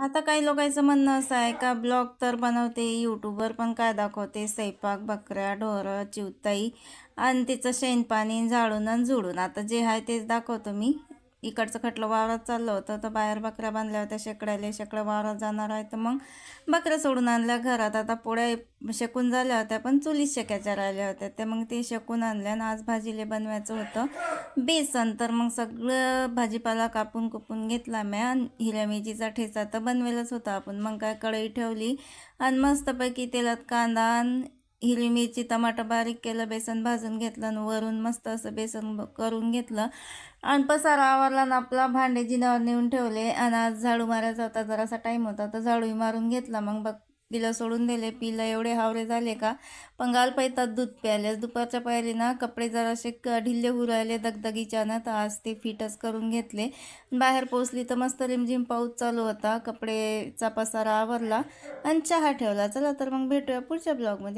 आता काही लोकांचं म्हणणं असं आहे का ब्लॉग तर बनवते, यूट्यूबवर पण काय दाखवते स्वयंपाक, बकऱ्या, ढोरं, चिवताई आणि तिचं शेणपाणी झाडून आणि झुडून. आता जे आहे तेच दाखवतो मी. इकडचं खटलं वावरात चाललं होतं तर बाहेर बकऱ्या बांधल्या होत्या शेकड्याला. शेकडं वावरात जाणार आहे तर मग बकऱ्या सोडून आणल्या घरात. आता पोळ्या शेकून झाल्या होत्या पण चुलीत शेकायच्या राहिल्या होत्या ते मग ते शेकून आणल्या. आणि आज भाजीले बनवायचं होतं बेसन. तर मग सगळं भाजीपाला कापून कुपून घेतला मी. आणि हिरव्या मिरचीचा ठेचा तर बनवेलच होता आपण. मग काय कढई ठेवली आणि मस्तपैकी तेलात कांदा आणि हिरवी मिरची टमाटर बारीक केलं, बेसन भाजून घेतलं आणि वरून मस्त असं बेसन करून घेतलं. आणि पसारा आवरला आणि आपला भांडे जिन्यावर नेऊन ठेवले. आणि आज झाडू मारायचा होता, जरासा टाईम होता तर झाडूही मारून घेतला. मग बघ पिलं सोडून दिले. पिलं एवढे हावरे झाले का पण गाल पायतात दूध प्यायले. दुपारच्या पायरी ना कपडे जरासे ढिल्ले होऊ राहिले दगदगीच्यानं, तर आज ते फिटच करून घेतले. बाहेर पोचली तर मस्त रिमझिम पाऊस चालू होता. कपडेचा पसारा आवरला आणि चहा ठेवला. चला तर मग भेटूया पुढच्या ब्लॉगमध्ये.